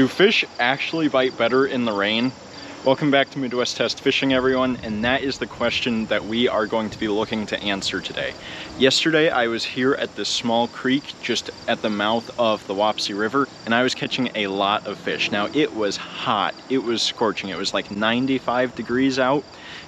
Do fish actually bite better in the rain? Welcome back to Midwest Test Fishing, everyone, and that is the question that we are going to be looking to answer today. Yesterday I was here at this small creek just at the mouth of the Wapsie River, and I was catching a lot of fish. Now it was hot, it was scorching, it was like 95 degrees out,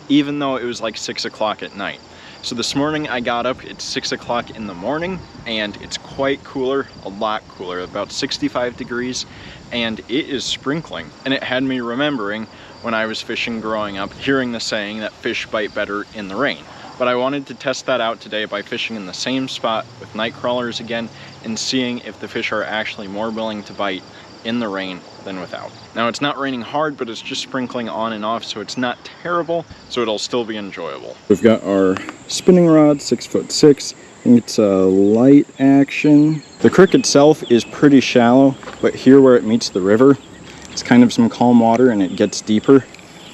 even though it was like 6 o'clock at night. So this morning I got up, it's 6 o'clock in the morning, and it's quite cooler, a lot cooler, about 65 degrees, and it is sprinkling. And it had me remembering when I was fishing growing up, hearing the saying that fish bite better in the rain. But I wanted to test that out today by fishing in the same spot with night crawlers again and seeing if the fish are actually more willing to bite in the rain than without. Now it's not raining hard, but it's just sprinkling on and off, so it's not terrible, so it'll still be enjoyable. We've got our spinning rod, 6'6". I think it's a light action. The creek itself is pretty shallow, but here where it meets the river, it's kind of some calm water and it gets deeper.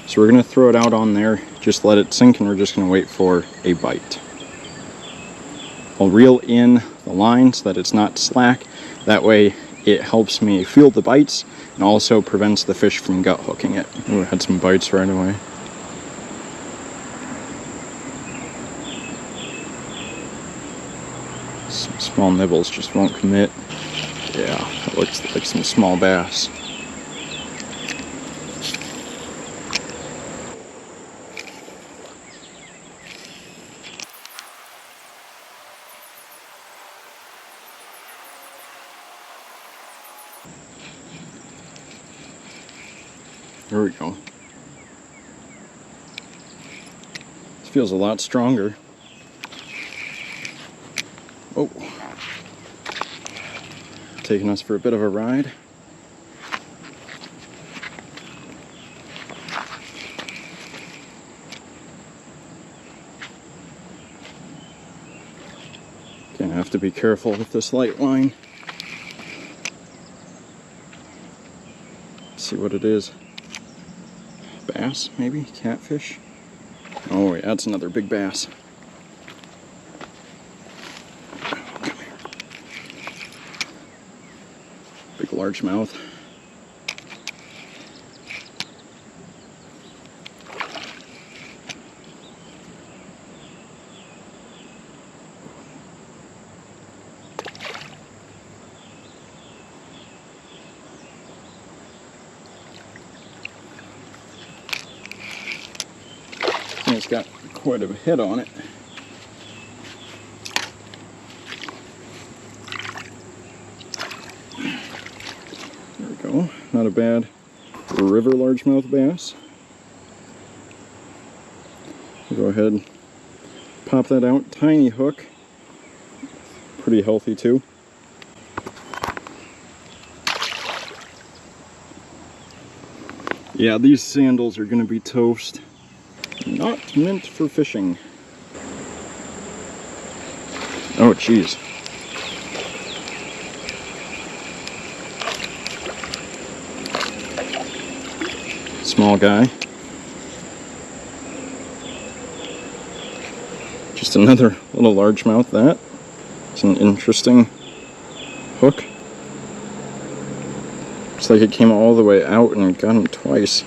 So we're gonna throw it out on there, just let it sink, and we're just gonna wait for a bite. I'll reel in the line so that it's not slack. That way it helps me feel the bites and also prevents the fish from gut hooking it. Ooh, I had some bites right away. Some small nibbles just won't commit. Yeah, that looks like some small bass. There we go. This feels a lot stronger. Oh, taking us for a bit of a ride. Gonna have to be careful with this light line. Let's see what it is. Bass, maybe? Catfish? Oh yeah, that's another big bass. Come here. Big largemouth. It's got quite a hit on it. There we go. Not a bad river largemouth bass. Go ahead, pop that out. Tiny hook. Pretty healthy too. Yeah, these sandals are going to be toast. Not meant for fishing. Oh, jeez. Small guy. Just another little largemouth. That. It's an interesting hook. Looks like it came all the way out and got him twice.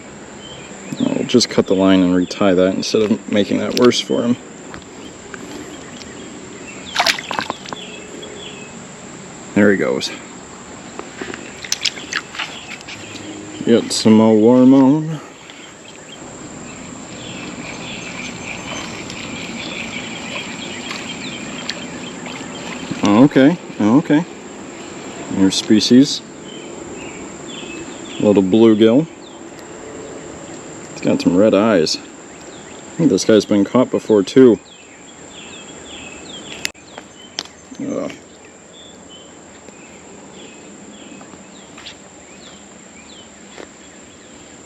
I'll just cut the line and retie that instead of making that worse for him. There he goes. Get some more worm on. Okay, okay. Here's species. A little bluegill. Got some red eyes. I think this guy's been caught before too. Ugh.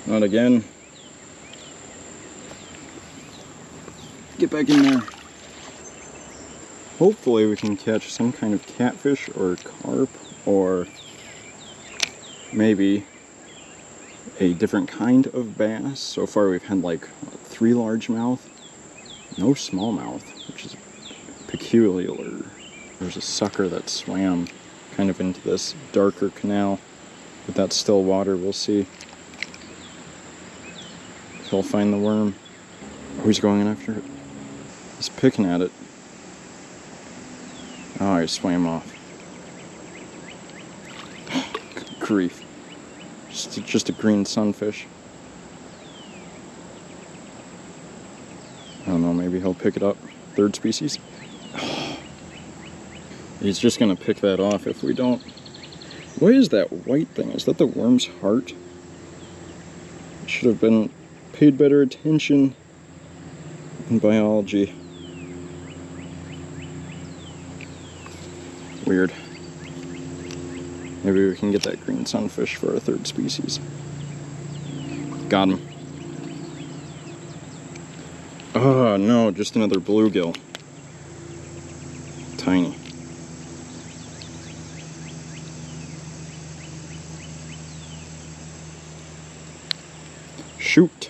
Not again. Get back in there. Hopefully we can catch some kind of catfish or carp or maybe a different kind of bass. So far we've had like 3 largemouth, no smallmouth, which is peculiar. There's a sucker that swam kind of into this darker canal. With that still water, we'll see if he'll find the worm. Oh, he's going after it. He's picking at it. Oh, he swam off. Good grief. Just a green sunfish. I don't know, maybe he'll pick it up. Third species. He's just gonna pick that off if we don't. What is that white thing? Is that the worm's heart? Should have been paid better attention in biology. Weird. Maybe we can get that green sunfish for our third species. Got him. Oh no, just another bluegill. Tiny. Shoot.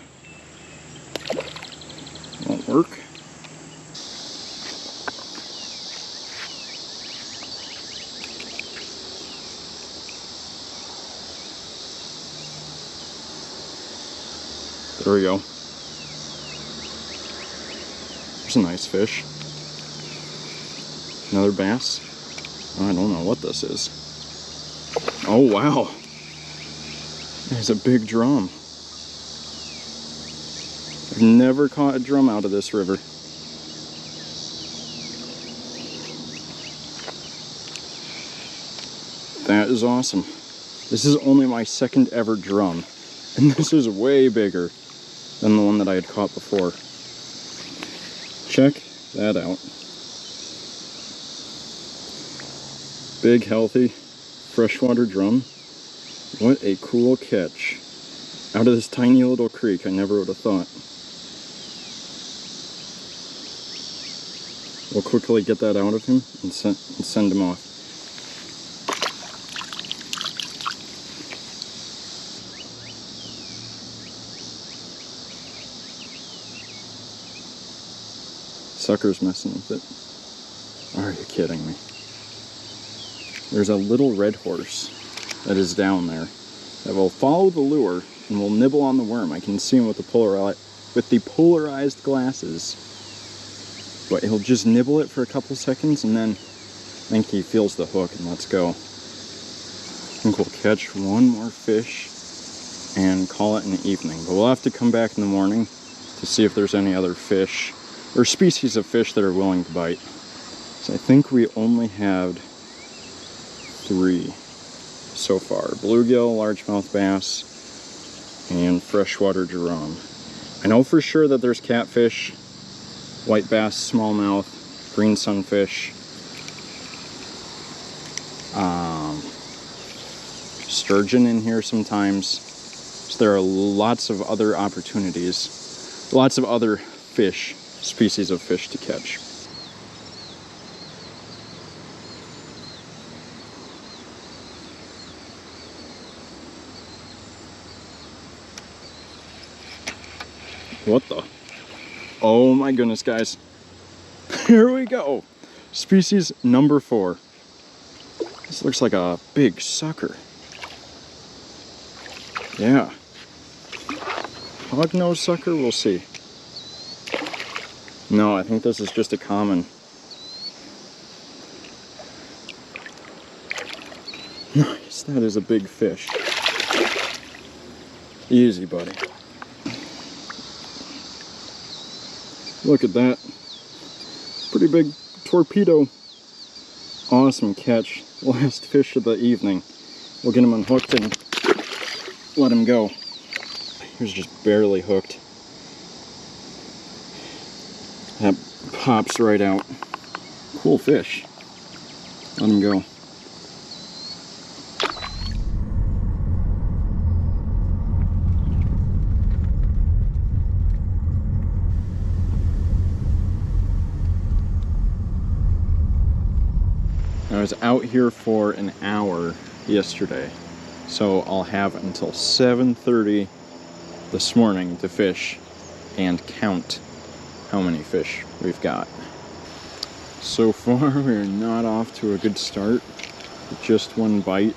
Won't work. There we go. There's a nice fish. Another bass. I don't know what this is. Oh wow. There's a big drum. I've never caught a drum out of this river. That is awesome. This is only my second ever drum, and this is way bigger than the one that I had caught before. Check that out. Big, healthy, freshwater drum. What a cool catch. Out of this tiny little creek, I never would have thought. We'll quickly get that out of him and send him off. Sucker's messing with it. Are you kidding me? There's a little red horse that is down there that will follow the lure and will nibble on the worm. I can see him with the polarized glasses. But he'll just nibble it for a couple seconds and then I think he feels the hook and lets go. I think we'll catch one more fish and call it an evening. But we'll have to come back in the morning to see if there's any other fish or species of fish that are willing to bite. So I think we only had 3 so far. Bluegill, largemouth bass, and freshwater drum. I know for sure that there's catfish, white bass, smallmouth, green sunfish, sturgeon in here sometimes. So there are lots of other opportunities, lots of other fish, species of fish to catch. What the? Oh my goodness, guys. Here we go. Species number 4. This looks like a big sucker. Yeah. Hognose sucker, we'll see. No, I think this is just a common. Nice, that is a big fish. Easy, buddy. Look at that. Pretty big torpedo. Awesome catch. Last fish of the evening. We'll get him unhooked and let him go. He was just barely hooked. That pops right out. Cool fish. Let him go. I was out here for an hour yesterday, so I'll have until 7:30 this morning to fish and count how many fish we've got. So far, we're not off to a good start. Just one bite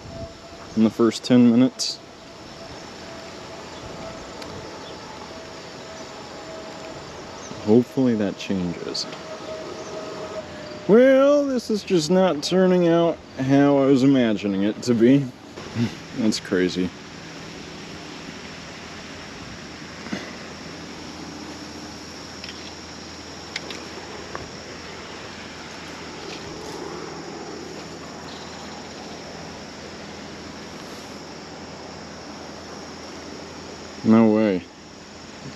in the first 10 minutes. Hopefully that changes. Well, this is just not turning out how I was imagining it to be. That's crazy. No way.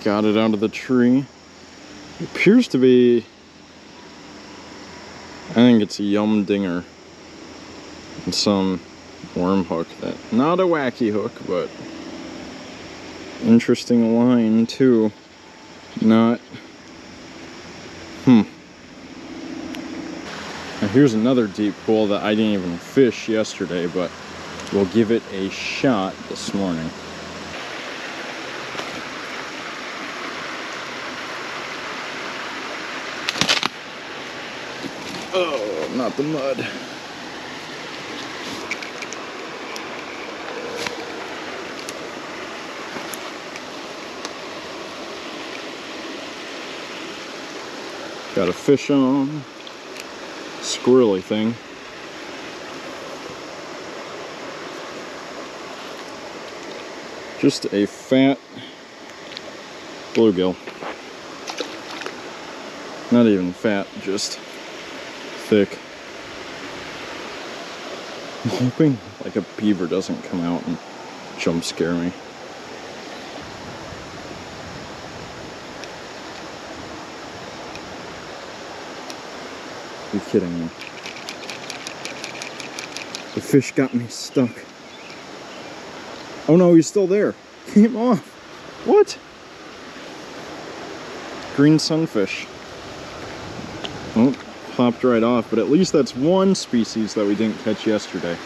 Got it out of the tree. It appears to be, I think it's a yum dinger. And some worm hook that, not a wacky hook, but interesting line too. Not, Now here's another deep pool that I didn't even fish yesterday, but we'll give it a shot this morning. Oh, not the mud. Got a fish on. Squirrely thing. Just a fat bluegill. Not even fat, just thick. I'm hoping like a beaver doesn't come out and jump scare me. You're kidding me. The fish got me stuck. Oh no, he's still there. Came off. What? Green sunfish. Oh, popped right off, but at least that's one species that we didn't catch yesterday.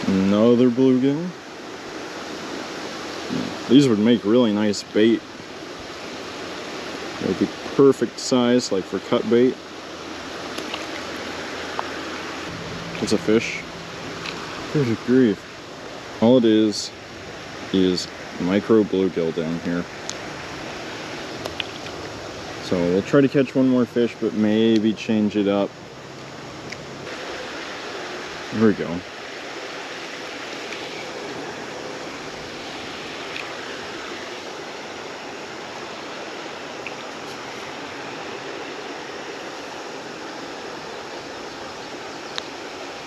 Another bluegill. These would make really nice bait. They would be perfect size, like for cut bait. It's a fish. Good grief. All it is micro bluegill down here. So we'll try to catch one more fish, but maybe change it up. There we go.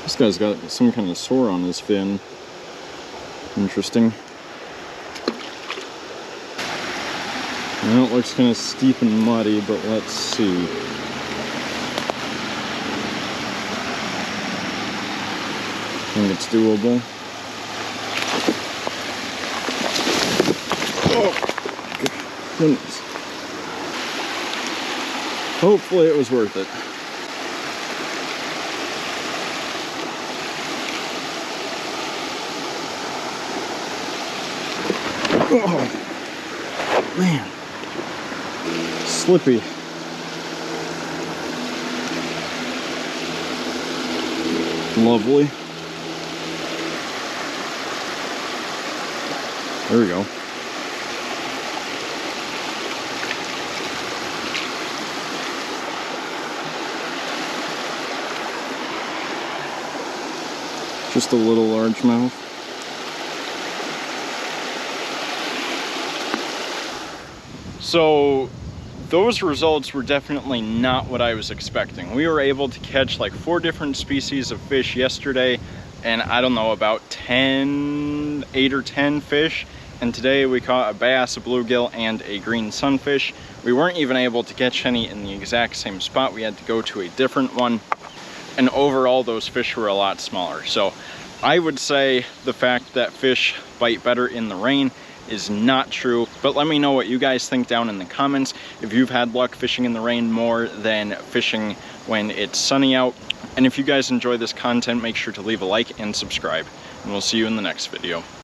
This guy's got some kind of sore on his fin. Interesting. Well, it looks kind of steep and muddy, but let's see. I think it's doable. Oh, goodness. Hopefully it was worth it. Oh, man. Slippy. Lovely. There we go. Just a little largemouth. So those results were definitely not what I was expecting. We were able to catch like 4 different species of fish yesterday, and I don't know, about 8 or 10 fish. And today we caught a bass, a bluegill, and a green sunfish. We weren't even able to catch any in the exact same spot. We had to go to a different one. And overall, those fish were a lot smaller. So I would say the fact that fish bite better in the rain is not true, but let me know what you guys think down in the comments. If you've had luck fishing in the rain more than fishing when it's sunny out. And if you guys enjoy this content, make sure to leave a like and subscribe, and we'll see you in the next video.